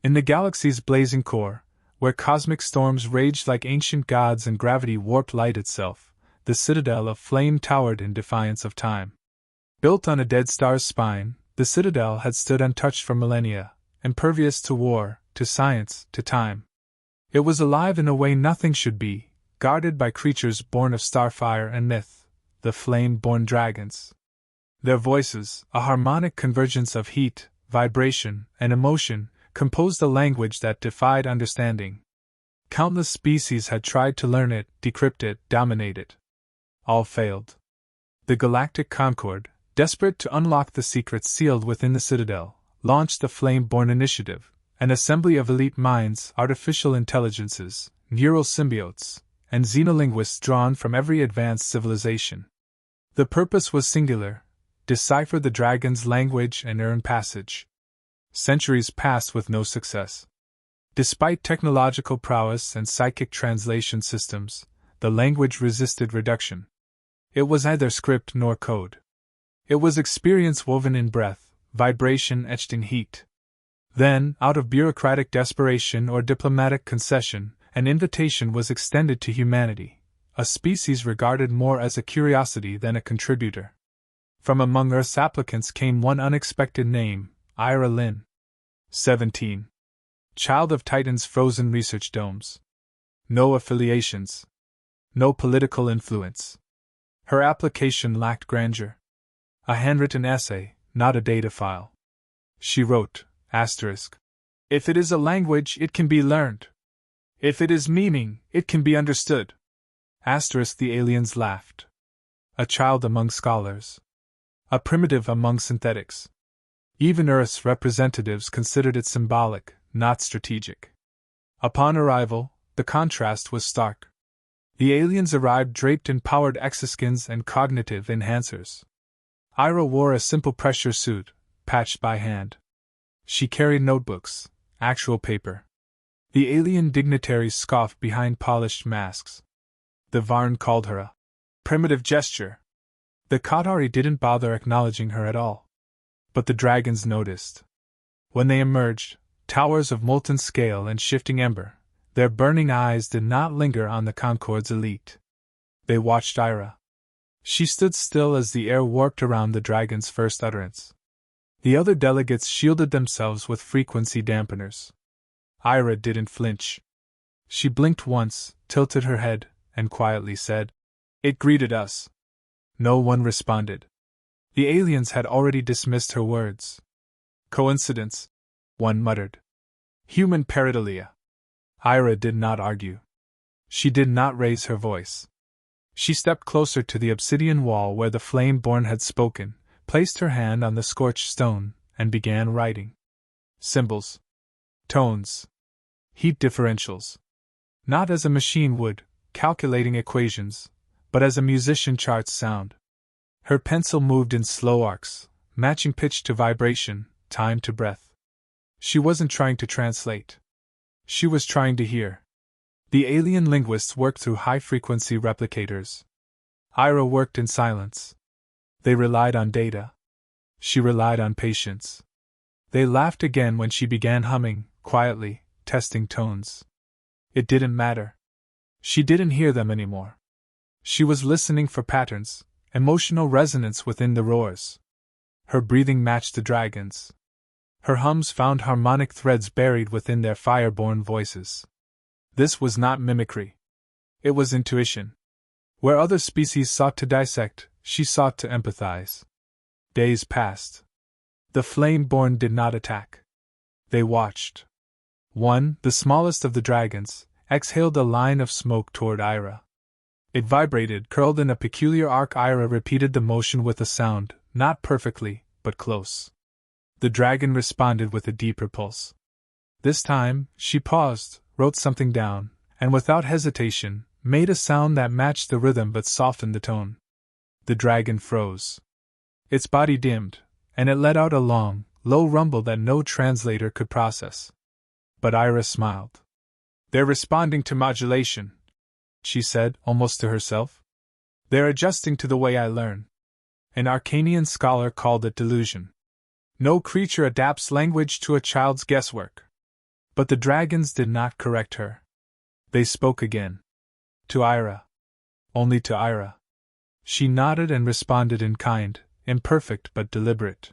In the galaxy's blazing core, where cosmic storms raged like ancient gods and gravity warped light itself, the citadel of flame towered in defiance of time. Built on a dead star's spine, the citadel had stood untouched for millennia, impervious to war, to science, to time. It was alive in a way nothing should be, guarded by creatures born of starfire and myth, the flame-born dragons. Their voices, a harmonic convergence of heat, vibration, and emotion, composed a language that defied understanding. Countless species had tried to learn it, decrypt it, dominate it. All failed. The Galactic Concord, desperate to unlock the secrets sealed within the Citadel, launched the Flame-Born Initiative, an assembly of elite minds, artificial intelligences, neural symbiotes, and xenolinguists drawn from every advanced civilization. The purpose was singular: decipher the dragon's language and earn passage. Centuries passed with no success. Despite technological prowess and psychic translation systems, the language resisted reduction. It was neither script nor code. It was experience woven in breath, vibration etched in heat. Then, out of bureaucratic desperation or diplomatic concession, an invitation was extended to humanity, a species regarded more as a curiosity than a contributor. From among Earth's applicants came one unexpected name, Ira Lynn. 17. Child of Titan's frozen research domes. No affiliations. No political influence. Her application lacked grandeur. A handwritten essay, not a data file. She wrote, asterisk, "If it is a language, it can be learned. If it is meaning, it can be understood." Asterisk. The aliens laughed. A child among scholars. A primitive among synthetics. Even Earth's representatives considered it symbolic, not strategic. Upon arrival, the contrast was stark. The aliens arrived draped in powered exoskins and cognitive enhancers. Ira wore a simple pressure suit, patched by hand. She carried notebooks, actual paper. The alien dignitaries scoffed behind polished masks. The Varn called her a primitive gesture. The Qatari didn't bother acknowledging her at all. But the dragons noticed. When they emerged, towers of molten scale and shifting ember, their burning eyes did not linger on the Concord's elite. They watched Ira. She stood still as the air warped around the dragon's first utterance. The other delegates shielded themselves with frequency dampeners. Ira didn't flinch. She blinked once, tilted her head, and quietly said, "It greeted us." No one responded. The aliens had already dismissed her words. "Coincidence," one muttered. "Human pareidolia." Ira did not argue. She did not raise her voice. She stepped closer to the obsidian wall where the flame-born had spoken, placed her hand on the scorched stone, and began writing. Symbols. Tones. Heat differentials. Not as a machine would, calculating equations, but as a musician charts sound. Her pencil moved in slow arcs, matching pitch to vibration, time to breath. She wasn't trying to translate. She was trying to hear. The alien linguists worked through high-frequency replicators. Ira worked in silence. They relied on data. She relied on patience. They laughed again when she began humming, quietly, testing tones. It didn't matter. She didn't hear them anymore. She was listening for patterns, emotional resonance within the roars. Her breathing matched the dragon's. Her hums found harmonic threads buried within their fire-born voices. This was not mimicry. It was intuition. Where other species sought to dissect, she sought to empathize. Days passed. The flame-born did not attack. They watched. One, the smallest of the dragons, exhaled a line of smoke toward Ira. It vibrated, curled in a peculiar arc. Ira repeated the motion with a sound, not perfectly, but close. The dragon responded with a deeper pulse. This time, she paused, wrote something down, and without hesitation, made a sound that matched the rhythm but softened the tone. The dragon froze. Its body dimmed, and it let out a long, low rumble that no translator could process. But Ira smiled. "They're responding to modulation," she said, almost to herself. "They're adjusting to the way I learn." An Arcanian scholar called it delusion. No creature adapts language to a child's guesswork. But the dragons did not correct her. They spoke again. To Ira. Only to Ira. She nodded and responded in kind, imperfect but deliberate.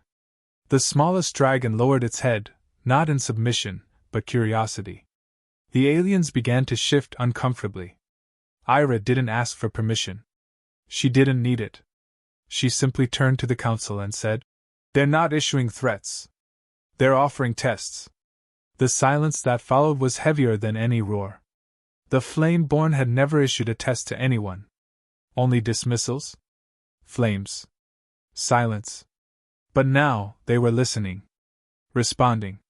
The smallest dragon lowered its head, not in submission, but curiosity. The aliens began to shift uncomfortably. Ira didn't ask for permission. She didn't need it. She simply turned to the council and said, "They're not issuing threats. They're offering tests." The silence that followed was heavier than any roar. The Flame-born had never issued a test to anyone. Only dismissals? Flames. Silence. But now, they were listening. Responding.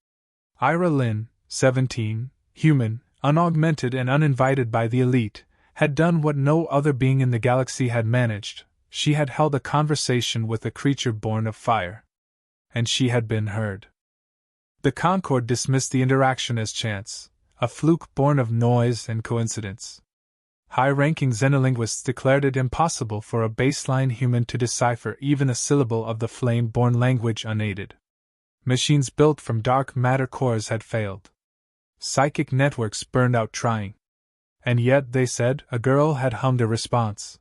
Ira Lynn, 17, human, unaugmented and uninvited by the elite, had done what no other being in the galaxy had managed. She had held a conversation with a creature born of fire. And she had been heard. The Concord dismissed the interaction as chance, a fluke born of noise and coincidence. High-ranking xenolinguists declared it impossible for a baseline human to decipher even a syllable of the flame-born language unaided. Machines built from dark matter cores had failed. Psychic networks burned out trying. And yet, they said, a girl had hummed a response.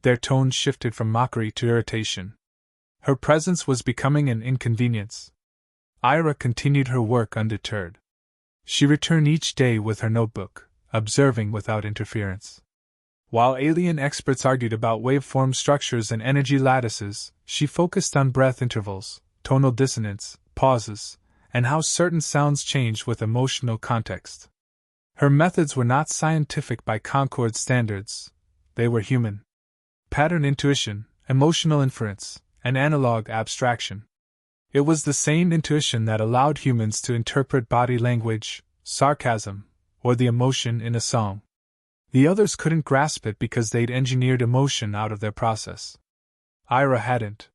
Their tone shifted from mockery to irritation. Her presence was becoming an inconvenience. Ira continued her work undeterred. She returned each day with her notebook, observing without interference. While alien experts argued about waveform structures and energy lattices, she focused on breath intervals, tonal dissonance, pauses, and how certain sounds changed with emotional context. Her methods were not scientific by Concord standards, they were human. Pattern intuition, emotional inference, and analog abstraction. It was the same intuition that allowed humans to interpret body language, sarcasm, or the emotion in a song. The others couldn't grasp it because they'd engineered emotion out of their process. Ira hadn't.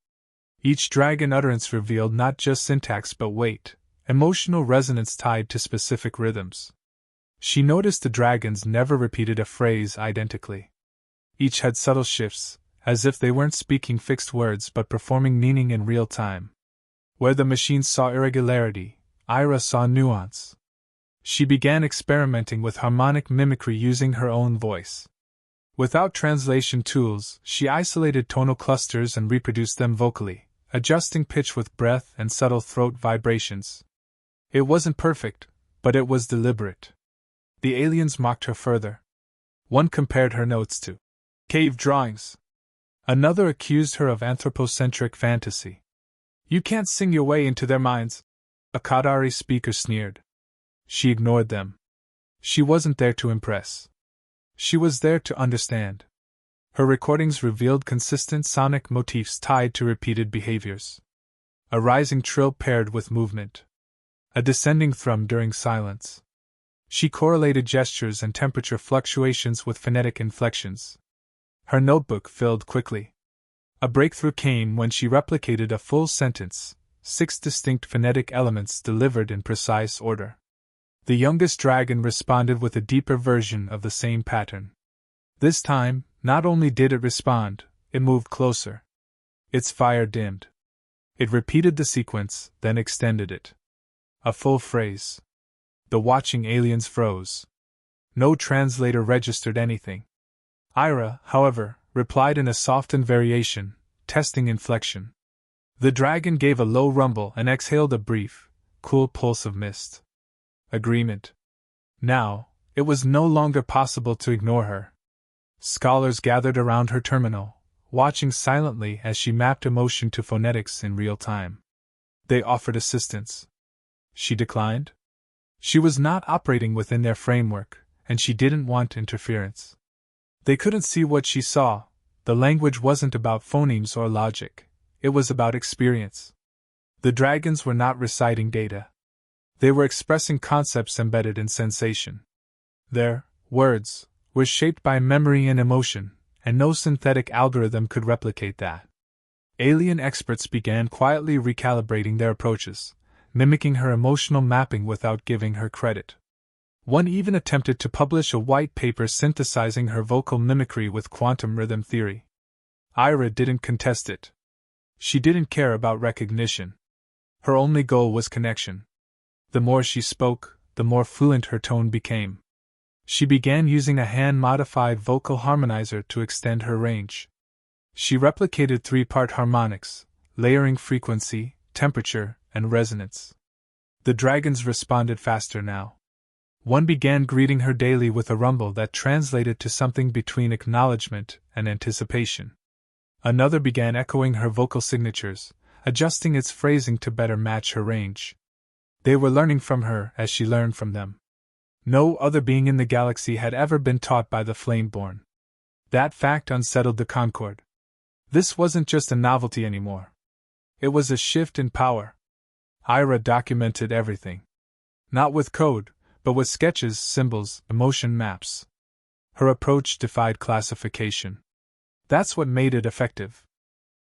Each dragon utterance revealed not just syntax but weight, emotional resonance tied to specific rhythms. She noticed the dragons never repeated a phrase identically. Each had subtle shifts, as if they weren't speaking fixed words but performing meaning in real time. Where the machines saw irregularity, Ira saw nuance. She began experimenting with harmonic mimicry using her own voice. Without translation tools, she isolated tonal clusters and reproduced them vocally, adjusting pitch with breath and subtle throat vibrations. It wasn't perfect, but it was deliberate. The aliens mocked her further. One compared her notes to cave drawings. Another accused her of anthropocentric fantasy. "You can't sing your way into their minds," a Qadari speaker sneered. She ignored them. She wasn't there to impress. She was there to understand. Her recordings revealed consistent sonic motifs tied to repeated behaviors. A rising trill paired with movement. A descending thrum during silence. She correlated gestures and temperature fluctuations with phonetic inflections. Her notebook filled quickly. A breakthrough came when she replicated a full sentence, 6 distinct phonetic elements delivered in precise order. The youngest dragon responded with a deeper version of the same pattern. This time, not only did it respond, it moved closer. Its fire dimmed. It repeated the sequence, then extended it. A full phrase. The watching aliens froze. No translator registered anything. Ira, however, replied in a softened variation, testing inflection. The dragon gave a low rumble and exhaled a brief, cool pulse of mist. Agreement. Now, it was no longer possible to ignore her. Scholars gathered around her terminal, watching silently as she mapped emotion to phonetics in real time. They offered assistance. She declined. She was not operating within their framework, and she didn't want interference. They couldn't see what she saw. The language wasn't about phonemes or logic, it was about experience. The dragons were not reciting data. They were expressing concepts embedded in sensation. Their words were shaped by memory and emotion, and no synthetic algorithm could replicate that. Alien experts began quietly recalibrating their approaches, mimicking her emotional mapping without giving her credit. One even attempted to publish a white paper synthesizing her vocal mimicry with quantum rhythm theory. Ira didn't contest it. She didn't care about recognition. Her only goal was connection. The more she spoke, the more fluent her tone became. She began using a hand-modified vocal harmonizer to extend her range. She replicated three-part harmonics, layering frequency, temperature, and resonance. The dragons responded faster now. One began greeting her daily with a rumble that translated to something between acknowledgement and anticipation. Another began echoing her vocal signatures, adjusting its phrasing to better match her range. They were learning from her as she learned from them. No other being in the galaxy had ever been taught by the Flameborn. That fact unsettled the Concord. This wasn't just a novelty anymore. It was a shift in power. Ira documented everything. Not with code, but with sketches, symbols, emotion maps. Her approach defied classification. That's what made it effective.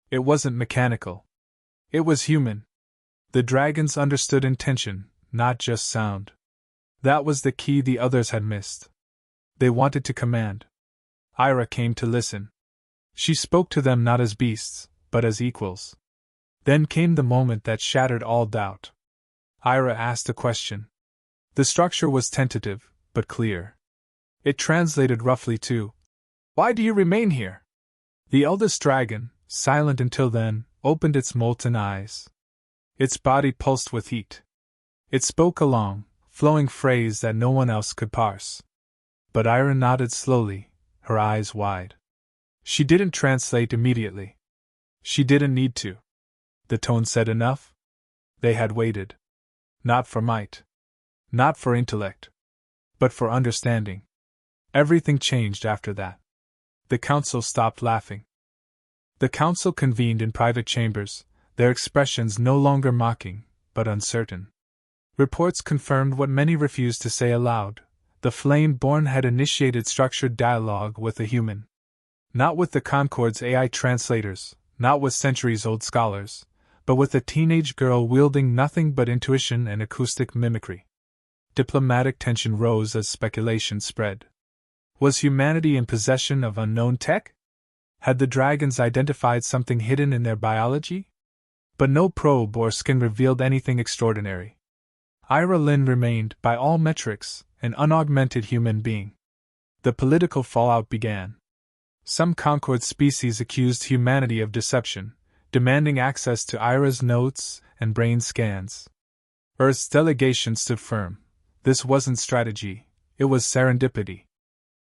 It wasn't mechanical. It was human. The dragons understood intention, not just sound. That was the key the others had missed. They wanted to command. Ira came to listen. She spoke to them not as beasts, but as equals. Then came the moment that shattered all doubt. Ira asked a question. The structure was tentative, but clear. It translated roughly to, "Why do you remain here?" The eldest dragon, silent until then, opened its molten eyes. Its body pulsed with heat. It spoke a long, flowing phrase that no one else could parse. But Ira nodded slowly, her eyes wide. She didn't translate immediately. She didn't need to. The tone said enough. They had waited. Not for might. Not for intellect. But for understanding. Everything changed after that. The council stopped laughing. The council convened in private chambers, their expressions no longer mocking, but uncertain. Reports confirmed what many refused to say aloud. The Flameborn had initiated structured dialogue with a human. Not with the Concord's AI translators, not with centuries-old scholars, but with a teenage girl wielding nothing but intuition and acoustic mimicry. Diplomatic tension rose as speculation spread. Was humanity in possession of unknown tech? Had the dragons identified something hidden in their biology? But no probe or scan revealed anything extraordinary. Ira Lynn remained, by all metrics, an unaugmented human being. The political fallout began. Some Concord species accused humanity of deception, demanding access to Ira's notes and brain scans. Earth's delegation stood firm. This wasn't strategy, it was serendipity.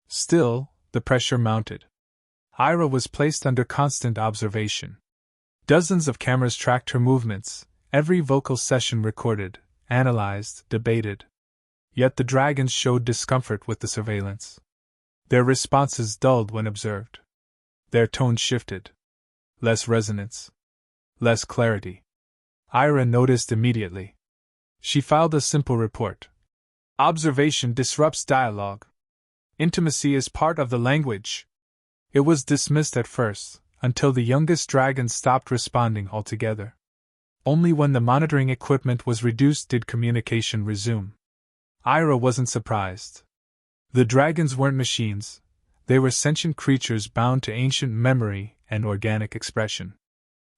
Still, the pressure mounted. Ira was placed under constant observation. Dozens of cameras tracked her movements, every vocal session recorded, analyzed, debated. Yet the dragons showed discomfort with the surveillance. Their responses dulled when observed. Their tone shifted. Less resonance. Less clarity. Ira noticed immediately. She filed a simple report. Observation disrupts dialogue. Intimacy is part of the language. It was dismissed at first, until the youngest dragon stopped responding altogether. Only when the monitoring equipment was reduced did communication resume. Ira wasn't surprised. The dragons weren't machines. They were sentient creatures bound to ancient memory and organic expression.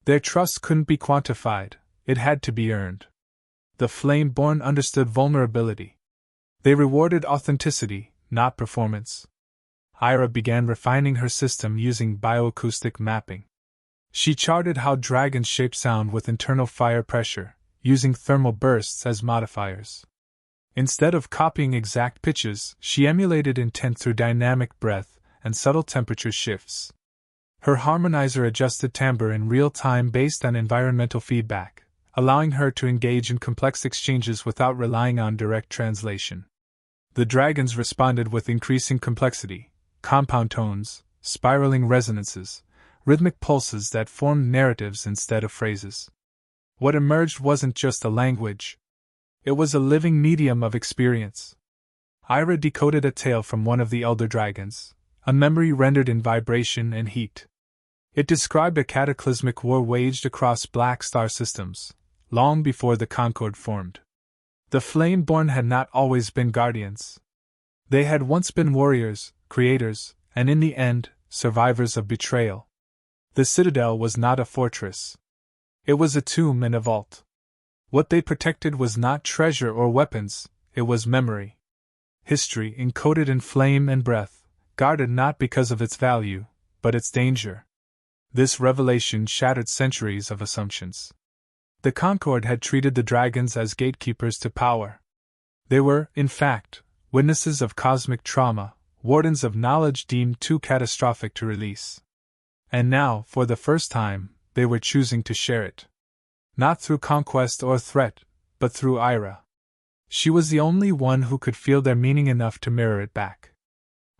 Their trust couldn't be quantified, it had to be earned. The Flameborn understood vulnerability. They rewarded authenticity, not performance. Ira began refining her system using bioacoustic mapping. She charted how dragons shaped sound with internal fire pressure, using thermal bursts as modifiers. Instead of copying exact pitches, she emulated intent through dynamic breath and subtle temperature shifts. Her harmonizer adjusted timbre in real time based on environmental feedback, allowing her to engage in complex exchanges without relying on direct translation. The dragons responded with increasing complexity, compound tones, spiraling resonances, rhythmic pulses that formed narratives instead of phrases. What emerged wasn't just a language. It was a living medium of experience. Ira decoded a tale from one of the elder dragons, a memory rendered in vibration and heat. It described a cataclysmic war waged across black star systems, long before the Concord formed. The Flameborn had not always been guardians. They had once been warriors, creators, and in the end, survivors of betrayal. The citadel was not a fortress. It was a tomb and a vault. What they protected was not treasure or weapons, it was memory. History encoded in flame and breath, guarded not because of its value, but its danger. This revelation shattered centuries of assumptions. The Concord had treated the dragons as gatekeepers to power. They were, in fact, witnesses of cosmic trauma, wardens of knowledge deemed too catastrophic to release. And now, for the first time, they were choosing to share it. Not through conquest or threat, but through Ira. She was the only one who could feel their meaning enough to mirror it back.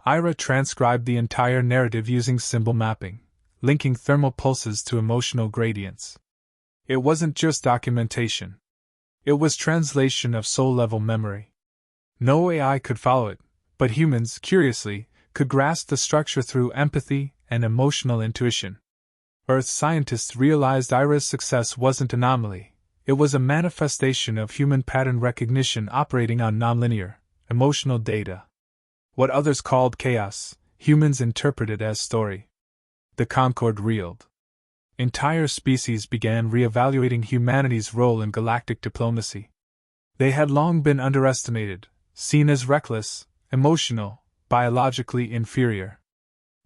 Ira transcribed the entire narrative using symbol mapping, linking thermal pulses to emotional gradients. It wasn't just documentation. It was translation of soul-level memory. No AI could follow it, but humans, curiously, could grasp the structure through empathy and emotional intuition. Earth scientists realized Ira's success wasn't an anomaly, it was a manifestation of human pattern recognition operating on nonlinear, emotional data. What others called chaos, humans interpreted as story. The Concord reeled. Entire species began re-evaluating humanity's role in galactic diplomacy. They had long been underestimated, seen as reckless, emotional, biologically inferior.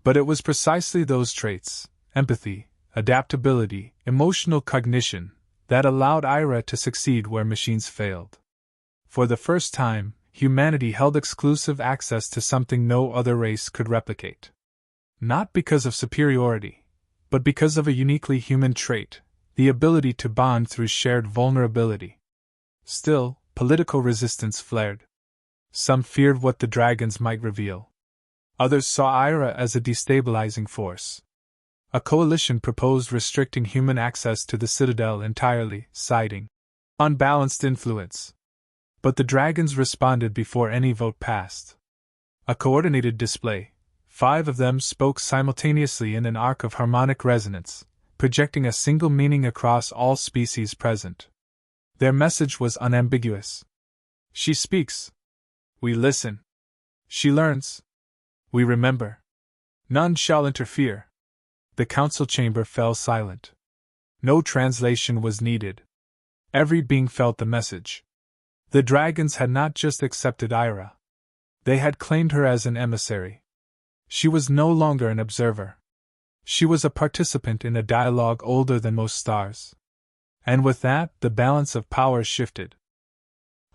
But it was precisely those traits, empathy, adaptability, emotional cognition, that allowed Ira to succeed where machines failed. For the first time, humanity held exclusive access to something no other race could replicate. Not because of superiority, but because of a uniquely human trait, the ability to bond through shared vulnerability. Still, political resistance flared. Some feared what the dragons might reveal. Others saw Ira as a destabilizing force. A coalition proposed restricting human access to the Citadel entirely, citing unbalanced influence. But the dragons responded before any vote passed. A coordinated display. 5 of them spoke simultaneously in an arc of harmonic resonance, projecting a single meaning across all species present. Their message was unambiguous. She speaks. We listen. She learns. We remember. None shall interfere. The council chamber fell silent. No translation was needed. Every being felt the message. The dragons had not just accepted Ira. They had claimed her as an emissary. She was no longer an observer. She was a participant in a dialogue older than most stars. And with that, the balance of power shifted.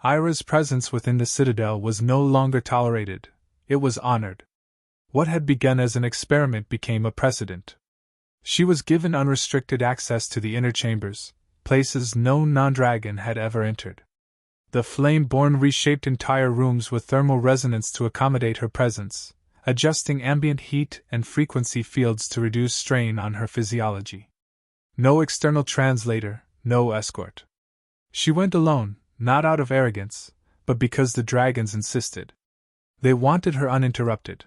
Ira's presence within the Citadel was no longer tolerated, it was honored. What had begun as an experiment became a precedent. She was given unrestricted access to the inner chambers, places no non-dragon had ever entered. The flame-born reshaped entire rooms with thermal resonance to accommodate her presence, adjusting ambient heat and frequency fields to reduce strain on her physiology. No external translator, no escort. She went alone, not out of arrogance, but because the dragons insisted. They wanted her uninterrupted.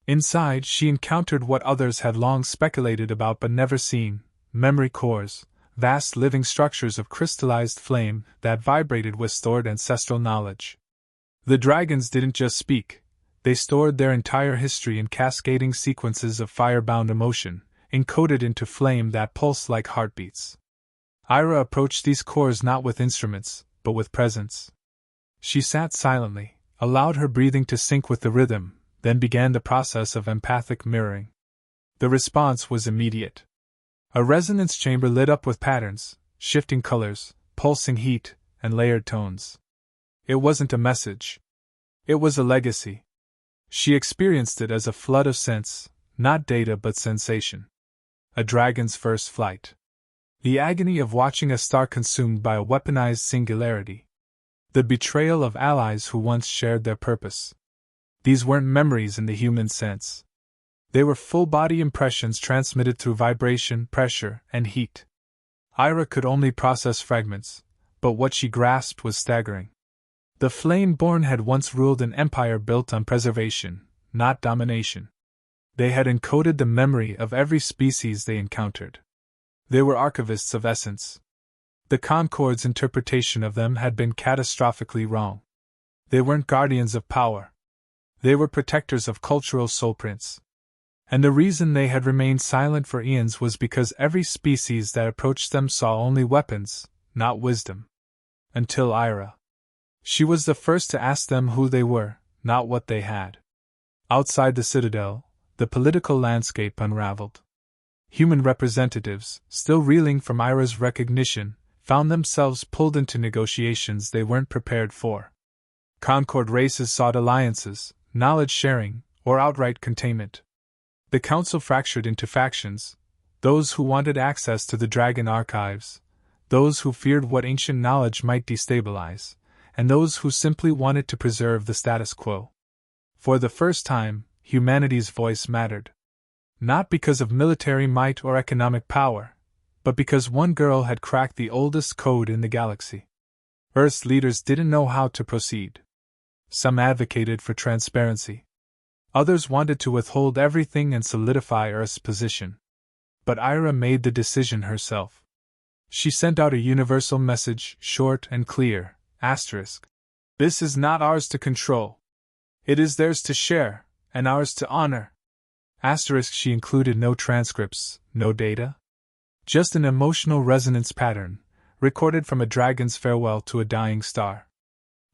Inside, she encountered what others had long speculated about but never seen: memory cores, vast living structures of crystallized flame that vibrated with stored ancestral knowledge. The dragons didn't just speak. They stored their entire history in cascading sequences of fire-bound emotion, encoded into flame that pulsed like heartbeats. Ira approached these cores not with instruments, but with presence. She sat silently, allowed her breathing to sync with the rhythm, then began the process of empathic mirroring. The response was immediate. A resonance chamber lit up with patterns, shifting colors, pulsing heat, and layered tones. It wasn't a message. It was a legacy. She experienced it as a flood of sense, not data but sensation. A dragon's first flight. The agony of watching a star consumed by a weaponized singularity. The betrayal of allies who once shared their purpose. These weren't memories in the human sense. They were full-body impressions transmitted through vibration, pressure, and heat. Ira could only process fragments, but what she grasped was staggering. The Flame-born had once ruled an empire built on preservation, not domination. They had encoded the memory of every species they encountered. They were archivists of essence. The Concord's interpretation of them had been catastrophically wrong. They weren't guardians of power. They were protectors of cultural soulprints. And the reason they had remained silent for eons was because every species that approached them saw only weapons, not wisdom. Until Ira. She was the first to ask them who they were, not what they had. Outside the citadel, the political landscape unraveled. Human representatives, still reeling from Ira's recognition, found themselves pulled into negotiations they weren't prepared for. Concord races sought alliances, knowledge sharing, or outright containment. The council fractured into factions, those who wanted access to the Dragon archives, those who feared what ancient knowledge might destabilize, and those who simply wanted to preserve the status quo. For the first time, humanity's voice mattered. Not because of military might or economic power, but because one girl had cracked the oldest code in the galaxy. Earth's leaders didn't know how to proceed. Some advocated for transparency. Others wanted to withhold everything and solidify Earth's position. But Ira made the decision herself. She sent out a universal message, short and clear, asterisk. This is not ours to control. It is theirs to share, and ours to honor. Asterisk. She included no transcripts, no data. Just an emotional resonance pattern, recorded from a dragon's farewell to a dying star.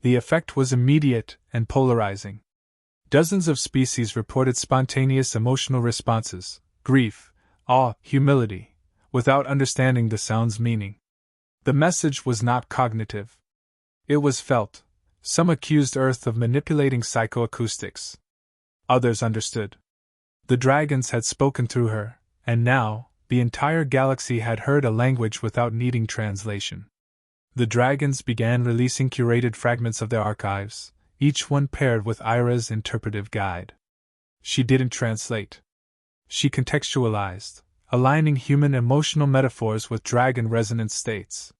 The effect was immediate and polarizing. Dozens of species reported spontaneous emotional responses, grief, awe, humility, without understanding the sound's meaning. The message was not cognitive. It was felt. Some accused Earth of manipulating psychoacoustics. Others understood. The dragons had spoken through her, and now, the entire galaxy had heard a language without needing translation. The dragons began releasing curated fragments of their archives, each one paired with Ira's interpretive guide. She didn't translate. She contextualized, aligning human emotional metaphors with dragon resonance states.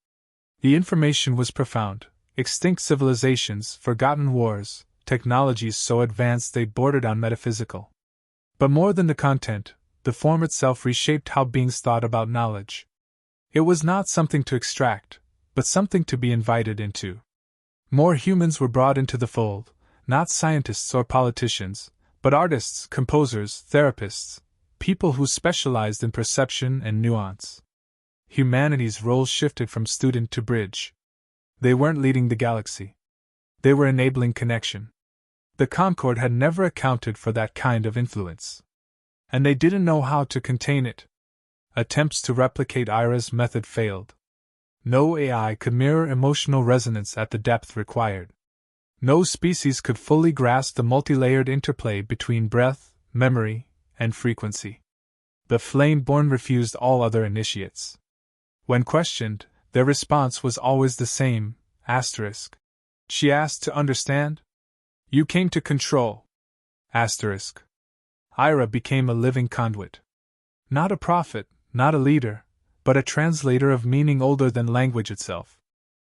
The information was profound: extinct civilizations, forgotten wars, technologies so advanced they bordered on metaphysical. But more than the content, the form itself reshaped how beings thought about knowledge. It was not something to extract, but something to be invited into. More humans were brought into the fold, not scientists or politicians, but artists, composers, therapists, people who specialized in perception and nuance. Humanity's roles shifted from student to bridge. They weren't leading the galaxy. They were enabling connection. The Concord had never accounted for that kind of influence. And they didn't know how to contain it. Attempts to replicate Ira's method failed. No AI could mirror emotional resonance at the depth required. No species could fully grasp the multi-layered interplay between breath, memory, and frequency. The Flame-born refused all other initiates. When questioned, their response was always the same, asterisk. She asked to understand. You came to control. Asterisk. Ira became a living conduit. Not a prophet, not a leader, but a translator of meaning older than language itself.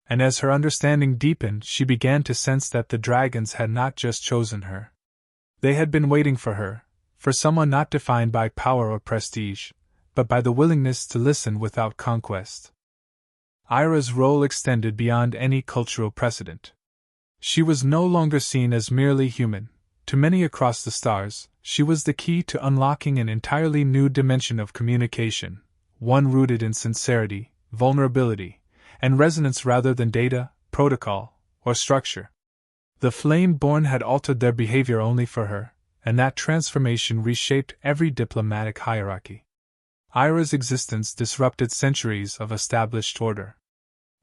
And as her understanding deepened, she began to sense that the dragons had not just chosen her. They had been waiting for her, for someone not defined by power or prestige, but by the willingness to listen without conquest. Ira's role extended beyond any cultural precedent. She was no longer seen as merely human. To many across the stars, she was the key to unlocking an entirely new dimension of communication, one rooted in sincerity, vulnerability, and resonance rather than data, protocol, or structure. The Flame-born had altered their behavior only for her, and that transformation reshaped every diplomatic hierarchy. Ira's existence disrupted centuries of established order.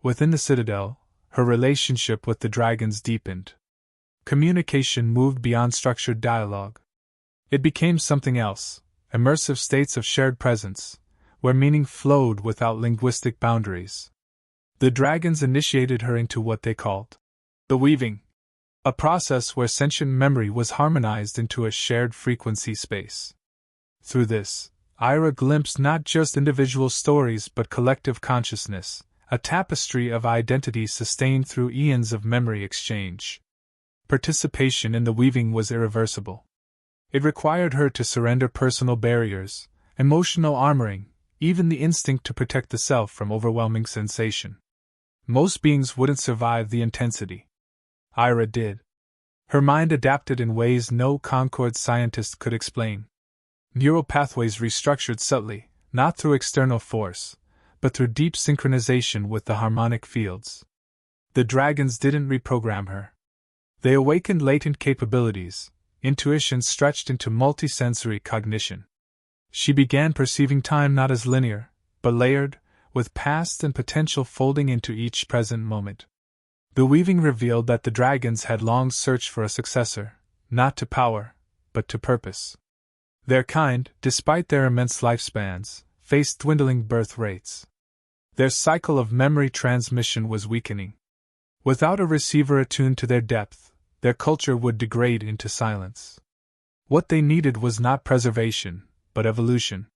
Within the Citadel, her relationship with the dragons deepened. Communication moved beyond structured dialogue. It became something else, immersive states of shared presence, where meaning flowed without linguistic boundaries. The dragons initiated her into what they called the weaving, a process where sentient memory was harmonized into a shared frequency space. Through this, Ira glimpsed not just individual stories but collective consciousness, a tapestry of identity sustained through eons of memory exchange. Participation in the weaving was irreversible. It required her to surrender personal barriers, emotional armoring, even the instinct to protect the self from overwhelming sensation. Most beings wouldn't survive the intensity. Ira did. Her mind adapted in ways no Concord scientist could explain. Neural pathways restructured subtly, not through external force, but through deep synchronization with the harmonic fields. The dragons didn't reprogram her. They awakened latent capabilities, intuition stretched into multisensory cognition. She began perceiving time not as linear, but layered, with past and potential folding into each present moment. The weaving revealed that the dragons had long searched for a successor, not to power, but to purpose. Their kind, despite their immense lifespans, faced dwindling birth rates. Their cycle of memory transmission was weakening. Without a receiver attuned to their depth, their culture would degrade into silence. What they needed was not preservation, but evolution.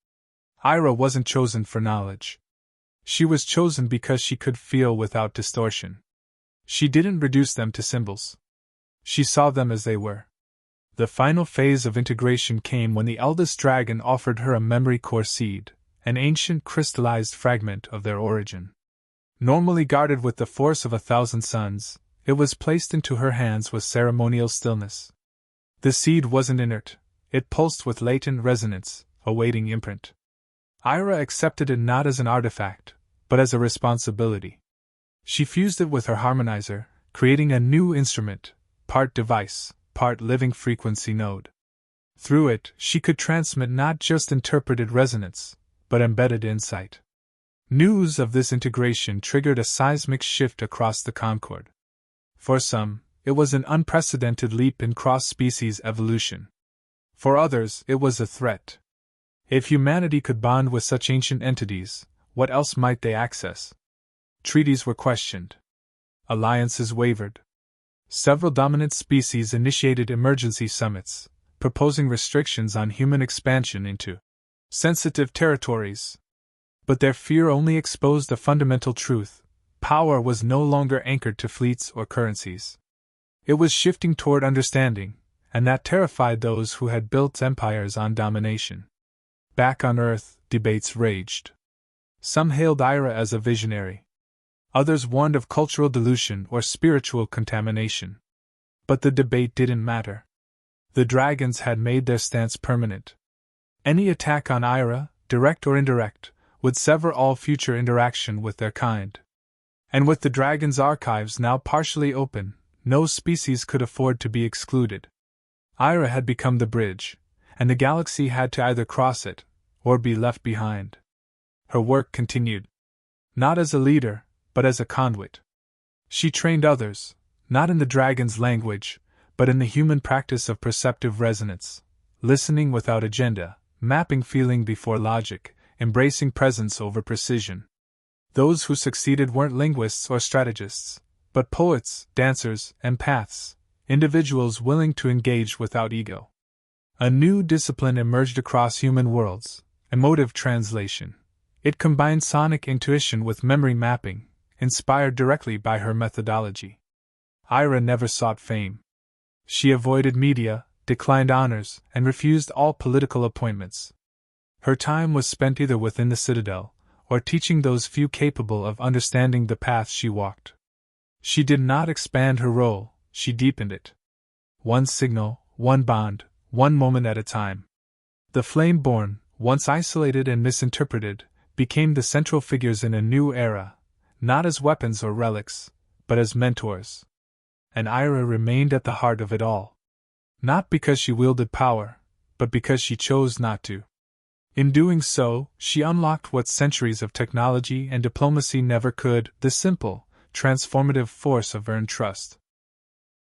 Ira wasn't chosen for knowledge. She was chosen because she could feel without distortion. She didn't reduce them to symbols. She saw them as they were. The final phase of integration came when the eldest dragon offered her a memory core seed, an ancient crystallized fragment of their origin. Normally guarded with the force of 1,000 suns, it was placed into her hands with ceremonial stillness. The seed wasn't inert, it pulsed with latent resonance, awaiting imprint. Ira accepted it not as an artifact, but as a responsibility. She fused it with her harmonizer, creating a new instrument, part device, part living frequency node. Through it, she could transmit not just interpreted resonance, but embedded insight. News of this integration triggered a seismic shift across the Concord. For some, it was an unprecedented leap in cross-species evolution. For others, it was a threat. If humanity could bond with such ancient entities, what else might they access? Treaties were questioned. Alliances wavered. Several dominant species initiated emergency summits, proposing restrictions on human expansion into sensitive territories. But their fear only exposed a fundamental truth: power was no longer anchored to fleets or currencies. It was shifting toward understanding, and that terrified those who had built empires on domination. Back on Earth, debates raged. Some hailed Ira as a visionary. Others warned of cultural dilution or spiritual contamination. But the debate didn't matter. The dragons had made their stance permanent. Any attack on Ira, direct or indirect, would sever all future interaction with their kind. And with the dragon's archives now partially open, no species could afford to be excluded. Ira had become the bridge, and the galaxy had to either cross it, or be left behind. Her work continued. Not as a leader, but as a conduit. She trained others, not in the dragon's language, but in the human practice of perceptive resonance, listening without agenda, mapping feeling before logic, embracing presence over precision. Those who succeeded weren't linguists or strategists, but poets, dancers, empaths, individuals willing to engage without ego. A new discipline emerged across human worlds: emotive translation. It combined sonic intuition with memory mapping, inspired directly by her methodology. Ira never sought fame. She avoided media, declined honors, and refused all political appointments. Her time was spent either within the Citadel, or teaching those few capable of understanding the path she walked. She did not expand her role, she deepened it. One signal, one bond, one moment at a time. The flame-born, once isolated and misinterpreted, became the central figures in a new era, not as weapons or relics, but as mentors. And Ira remained at the heart of it all. Not because she wielded power, but because she chose not to. In doing so, she unlocked what centuries of technology and diplomacy never could: the simple, transformative force of earned trust.